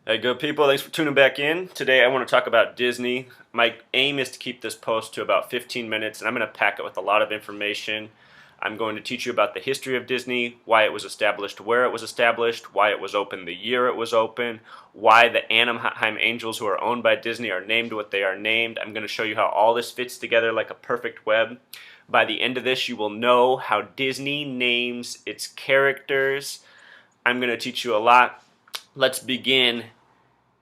Hey, good people. Thanks for tuning back in. Today I want to talk about Disney. My aim is to keep this post to about 15 minutes, and I'm going to pack it with a lot of information. I'm going to teach you about the history of Disney, why it was established, where it was established, why it was open the year it was open, why the Anaheim Angels, who are owned by Disney, are named what they are named. I'm going to show you how all this fits together like a perfect web. By the end of this, you will know how Disney names its characters. I'm going to teach you a lot. Let's begin.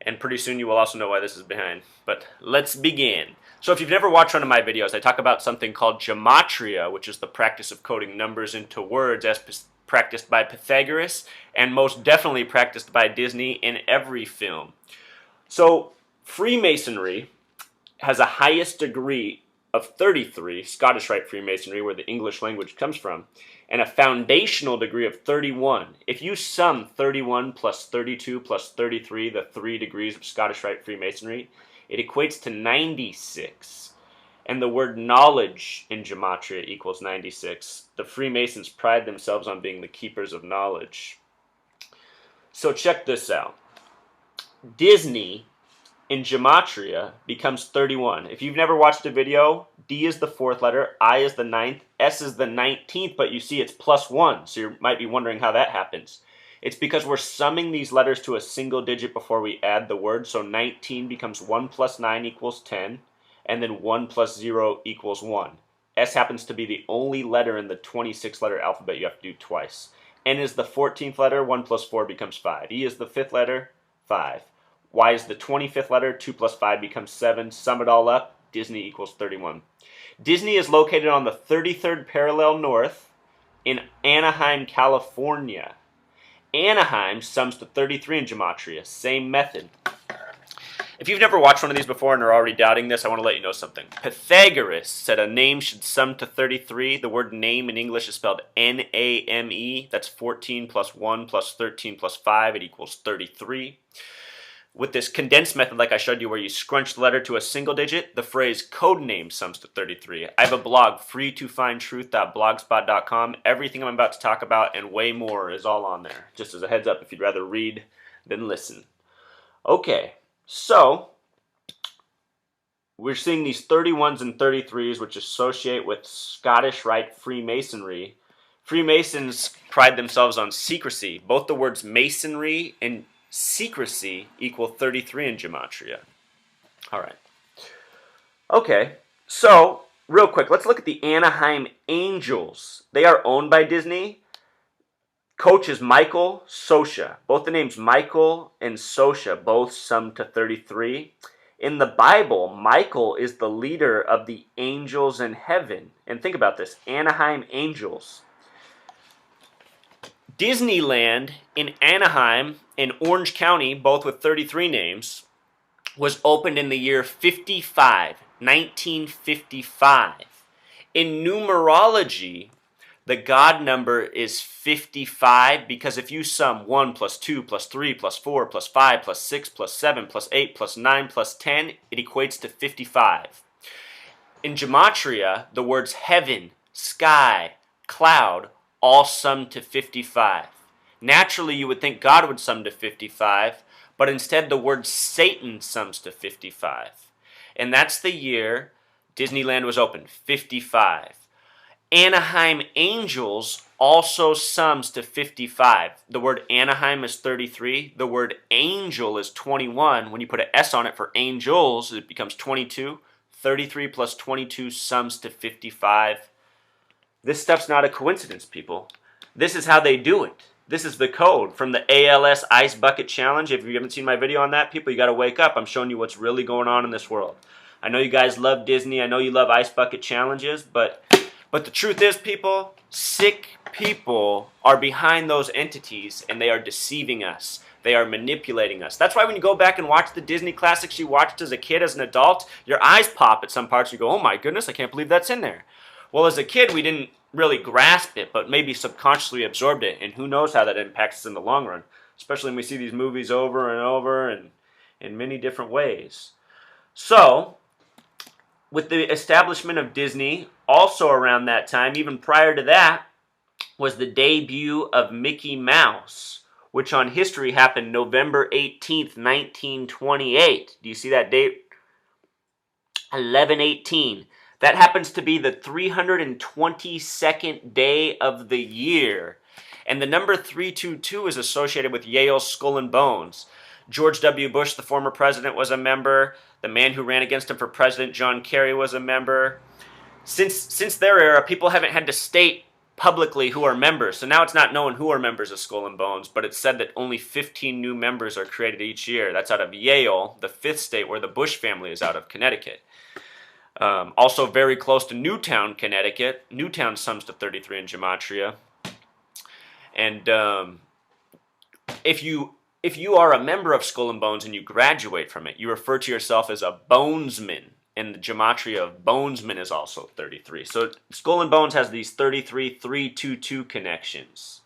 And pretty soon you will also know why this is behind. But let's begin. So if you've never watched one of my videos, I talk about something called gematria, which is the practice of coding numbers into words as practiced by Pythagoras, and most definitely practiced by Disney in every film. So Freemasonry has a highest degree of 33, Scottish Rite Freemasonry, where the English language comes from, and a foundational degree of 31. If you sum 31 plus 32 plus 33, the 3 degrees of Scottish Rite Freemasonry, it equates to 96. And the word knowledge in gematria equals 96. The Freemasons pride themselves on being the keepers of knowledge. So check this out. Disney in gematria becomes 31. If you've never watched a video, D is the 4th letter, I is the 9th, S is the 19th, but you see it's plus 1, so you might be wondering how that happens. It's because we're summing these letters to a single digit before we add the word, so 19 becomes 1 plus 9 equals 10, and then 1 plus 0 equals 1. S happens to be the only letter in the 26-letter alphabet you have to do twice. N is the 14th letter, 1 plus 4 becomes 5. E is the 5th letter, 5. Y is the 25th letter, 2 plus 5 becomes 7. Sum it all up, Disney equals 31. Disney is located on the 33rd parallel north in Anaheim, California. Anaheim sums to 33 in gematria, same method. If you've never watched one of these before and are already doubting this, I want to let you know something. Pythagoras said a name should sum to 33. The word name in English is spelled N-A-M-E. That's 14 plus 1 plus 13 plus 5. It equals 33. With this condensed method like I showed you where you scrunch the letter to a single digit, the phrase code name sums to 33. I have a blog, freetofindtruth.blogspot.com. Everything I'm about to talk about and way more is all on there. Just as a heads up if you'd rather read than listen. Okay, so we're seeing these 31s and 33s which associate with Scottish Rite Freemasonry. Freemasons pride themselves on secrecy. Both the words masonry and secrecy equal 33 in gematria. All right. Okay, so real quick, let's look at the Anaheim Angels. They are owned by Disney. Coach is Michael Sosha. Both the names Michael and Sosha both sum to 33. In the Bible, Michael is the leader of the angels in heaven. And think about this, Anaheim Angels. Disneyland in Anaheim and Orange County, both with 33 names, was opened in the year 1955. In numerology, the God number is 55 because if you sum 1 plus 2 plus 3 plus 4 plus 5 plus 6 plus 7 plus 8 plus 9 plus 10, it equates to 55. In gematria, the words heaven, sky, cloud, all sum to 55. Naturally, you would think God would sum to 55, but instead the word Satan sums to 55. And that's the year Disneyland was opened, 55. Anaheim Angels also sums to 55. The word Anaheim is 33. The word angel is 21. When you put an S on it for angels, it becomes 22. 33 plus 22 sums to 55. This stuff's not a coincidence, people. This is how they do it. This is the code from the ALS Ice Bucket Challenge. If you haven't seen my video on that, people, you got to wake up. I'm showing you what's really going on in this world. I know you guys love Disney. I know you love Ice Bucket Challenges, but the truth is, people, sick people are behind those entities, and they are deceiving us. They are manipulating us. That's why when you go back and watch the Disney classics you watched as a kid, as an adult, your eyes pop at some parts. You go, oh my goodness, I can't believe that's in there. Well, as a kid, we didn't really grasp it, but maybe subconsciously absorbed it, and who knows how that impacts us in the long run, especially when we see these movies over and over and in many different ways. So, with the establishment of Disney, also around that time, even prior to that, was the debut of Mickey Mouse, which on history happened November 18th, 1928. Do you see that date? 11/18. That happens to be the 322nd day of the year. And the number 322 is associated with Yale's Skull and Bones. George W. Bush, the former president, was a member. The man who ran against him for president, John Kerry, was a member. Since their era, people haven't had to state publicly who are members. So now it's not known who are members of Skull and Bones, but it's said that only 15 new members are created each year. That's out of Yale, the fifth state where the Bush family is out of, Connecticut. Also very close to Newtown, Connecticut. Newtown sums to 33 in gematria. And if you are a member of Skull and Bones and you graduate from it, you refer to yourself as a bonesman. And the gematria of bonesman is also 33. So Skull and Bones has these 33 322 connections.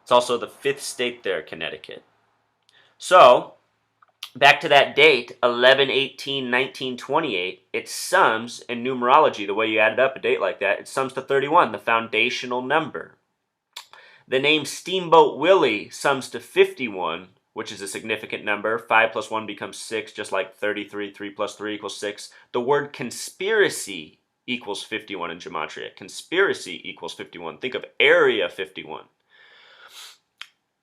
It's also the fifth state there, Connecticut. So back to that date, 11/18/1928, it sums, in numerology, the way you add it up, a date like that, it sums to 31, the foundational number. The name Steamboat Willie sums to 51, which is a significant number. 5 plus 1 becomes 6, just like 33, 3 plus 3 equals 6. The word conspiracy equals 51 in gematria. Conspiracy equals 51. Think of Area 51.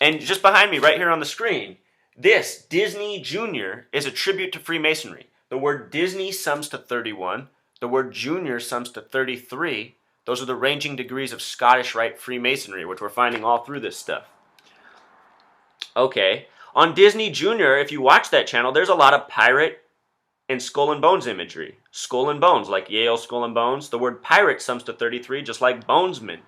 And just behind me, right here on the screen, this, Disney Junior, is a tribute to Freemasonry. The word Disney sums to 31. The word Junior sums to 33. Those are the ranging degrees of Scottish Rite Freemasonry, which we're finding all through this stuff. Okay, on Disney Junior, if you watch that channel, there's a lot of pirate and Skull and Bones imagery. Skull and Bones, like Yale Skull and Bones. The word pirate sums to 33, just like bonesman.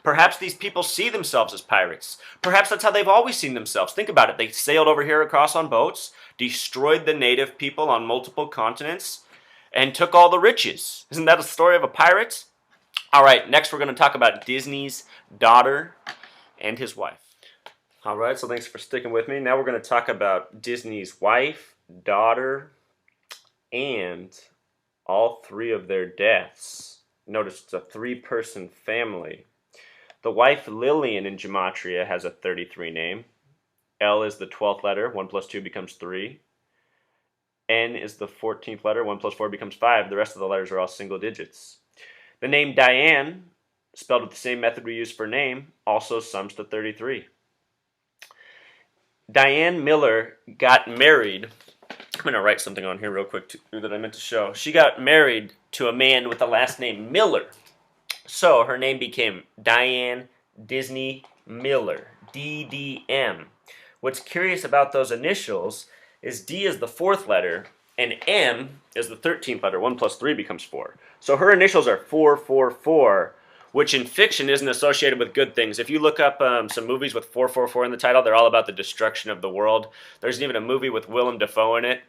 Perhaps these people see themselves as pirates. Perhaps that's how they've always seen themselves. Think about it. They sailed over here across on boats, destroyed the native people on multiple continents, and took all the riches. Isn't that a story of a pirate? All right, next we're going to talk about Disney's daughter and his wife. All right, so thanks for sticking with me. Now we're going to talk about Disney's wife, daughter, and all three of their deaths. Notice it's a three-person family. The wife, Lillian, in gematria has a 33 name. L is the 12th letter. 1 plus 2 becomes 3. N is the 14th letter. 1 plus 4 becomes 5. The rest of the letters are all single digits. The name Diane, spelled with the same method we use for name, also sums to 33. Diane Miller got married. I'm going to write something on here real quick too, that I meant to show. She got married to a man with the last name Miller. So her name became Diane Disney Miller, DDM. What's curious about those initials is D is the 4th letter and M is the 13th letter. 1 plus 3 becomes 4. So her initials are 444, which in fiction isn't associated with good things. If you look up some movies with 444 in the title, they're all about the destruction of the world. There's even a movie with Willem Dafoe in it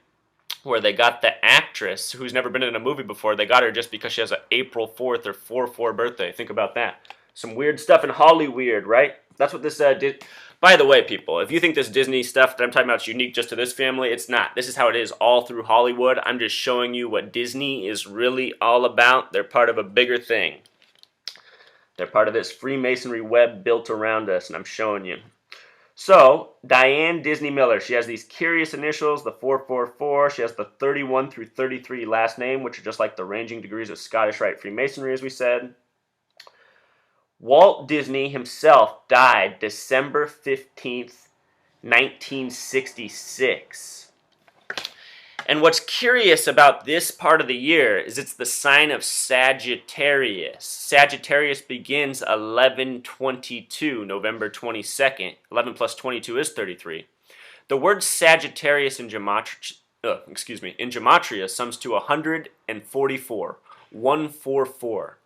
where they got the actress who's never been in a movie before. They got her just because she has an April 4th or 4/4 birthday. Think about that. Some weird stuff in Hollywood, right? That's what this did. By the way, people, if you think this Disney stuff that I'm talking about is unique just to this family, it's not. This is how it is all through Hollywood. I'm just showing you what Disney is really all about. They're part of a bigger thing. They're part of this Freemasonry web built around us, and I'm showing you. So, Diane Disney Miller, she has these curious initials, the 444. She has the 31 through 33 last name, which are just like the ranging degrees of Scottish Rite Freemasonry, as we said. Walt Disney himself died December 15th, 1966. And what's curious about this part of the year is it's the sign of Sagittarius. Sagittarius begins 11/22, November 22nd. 11 plus 22 is 33. The word Sagittarius in gematria sums to 144. 144.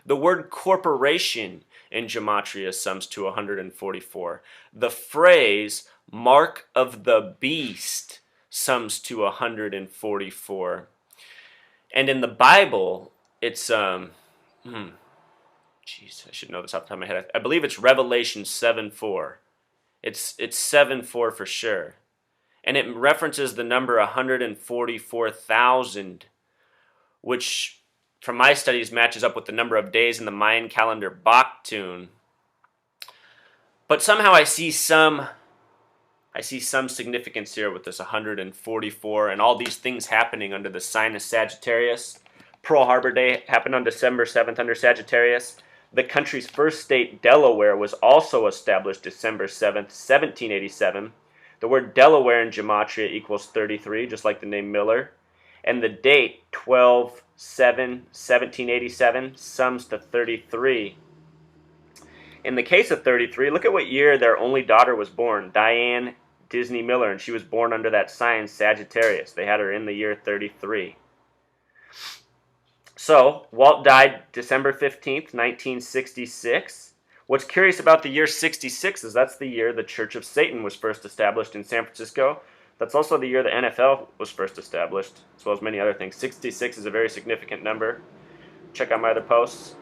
The word corporation in gematria sums to 144. The phrase mark of the beast sums to 144. And in the Bible, it's, I should know this off the top of my head. I believe it's Revelation 7:4. It's 7:4 for sure. And it references the number 144,000, which from my studies matches up with the number of days in the Mayan calendar Baktun. But somehow I see some significance here with this 144 and all these things happening under the sign of Sagittarius. Pearl Harbor Day happened on December 7th under Sagittarius. The country's first state, Delaware, was also established December 7th, 1787. The word Delaware in gematria equals 33, just like the name Miller. And the date, 12/7/1787, sums to 33. In the case of 33, look at what year their only daughter was born, Diane Disney Miller, and she was born under that sign, Sagittarius. They had her in the year 33. So, Walt died December 15th, 1966. What's curious about the year 66 is that's the year the Church of Satan was first established in San Francisco. That's also the year the NFL was first established, as well as many other things. 66 is a very significant number. Check out my other posts.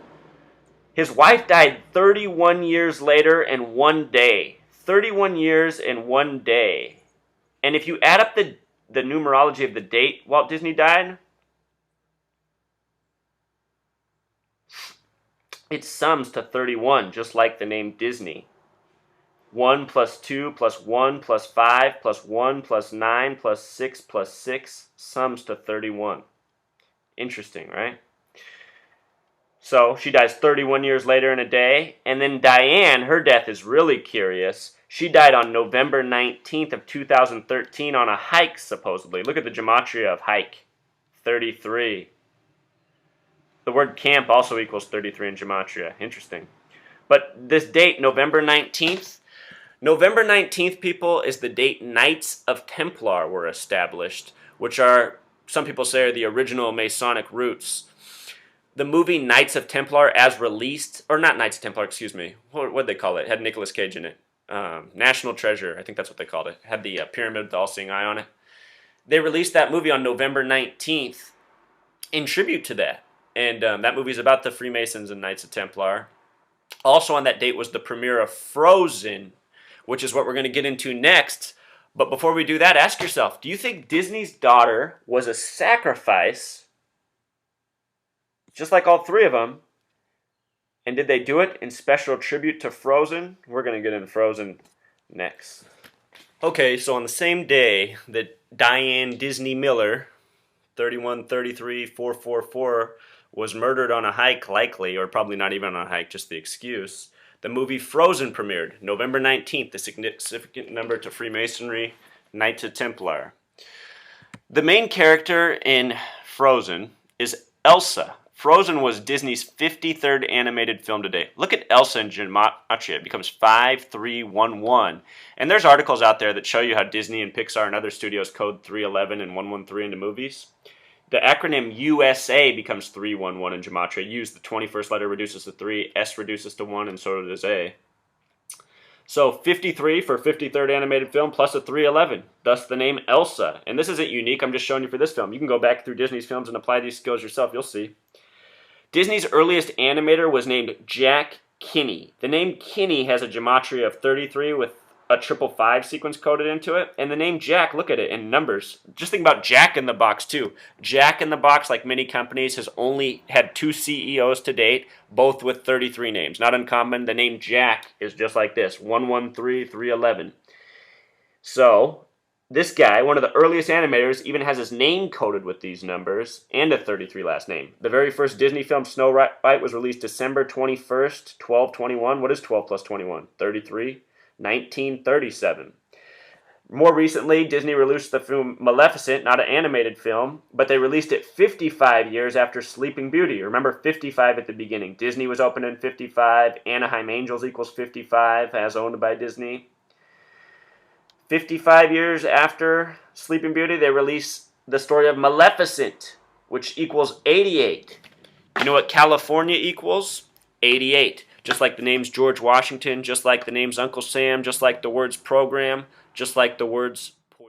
His wife died 31 years later and 1 day. 31 years and 1 day. And if you add up the numerology of the date Walt Disney died, it sums to 31, just like the name Disney. 1 plus 2 plus 1 plus 5 plus 1 plus 9 plus 6 plus 6 sums to 31. Interesting, right? So she dies 31 years later in a day. And then Diane, her death is really curious. She died on November 19th of 2013 on a hike, supposedly. Look at the gematria of hike. 33. The word camp also equals 33 in gematria. Interesting. But this date, November 19th, people, is the date Knights of Templar were established, which are, some people say, are the original Masonic roots. The movie Knights of Templar, as released, or not Knights of Templar, excuse me, what did they call it? It had Nicolas Cage in it. National Treasure, I think that's what they called it. It had the pyramid with the all-seeing eye on it. They released that movie on November 19th in tribute to that. And that movie is about the Freemasons and Knights of Templar. Also on that date was the premiere of Frozen, which is what we're going to get into next. But before we do that, ask yourself, do you think Disney's daughter was a sacrifice, just like all three of them? And did they do it in special tribute to Frozen? We're going to get into Frozen next. Okay, so on the same day that Diane Disney Miller, 31-33-444, was murdered on a hike, likely, or probably not even on a hike, just the excuse, the movie Frozen premiered, November 19th, the significant number to Freemasonry, Knights of Templar. The main character in Frozen is Elsa. Frozen was Disney's 53rd animated film to date. Look at Elsa in gematria. It becomes 5311. And there's articles out there that show you how Disney and Pixar and other studios code 311 and 113 into movies. The acronym USA becomes 311 in gematria. Use the 21st letter reduces to 3, S reduces to 1, and so does A. So 53 for 53rd animated film plus a 311, thus the name Elsa. And this isn't unique, I'm just showing you for this film. You can go back through Disney's films and apply these skills yourself, you'll see. Disney's earliest animator was named Jack Kinney. The name Kinney has a gematria of 33 with a 555 sequence coded into it. And the name Jack, look at it in numbers. Just think about Jack in the Box too. Jack in the Box, like many companies, has only had 2 CEOs to date, both with 33 names. Not uncommon. The name Jack is just like this, 113-311. So this guy, one of the earliest animators, even has his name coded with these numbers and a 33 last name. The very first Disney film, Snow White, was released December 21st, 12/21. What is 12 plus 21? 33. 1937. More recently, Disney released the film Maleficent, not an animated film, but they released it 55 years after Sleeping Beauty. Remember 55 at the beginning. Disney was opened in 55. Anaheim Angels equals 55, as owned by Disney. 55 years after Sleeping Beauty, they released the story of Maleficent, which equals 88. You know what California equals? 88. Just like the names George Washington, just like the names Uncle Sam, just like the words program, just like the words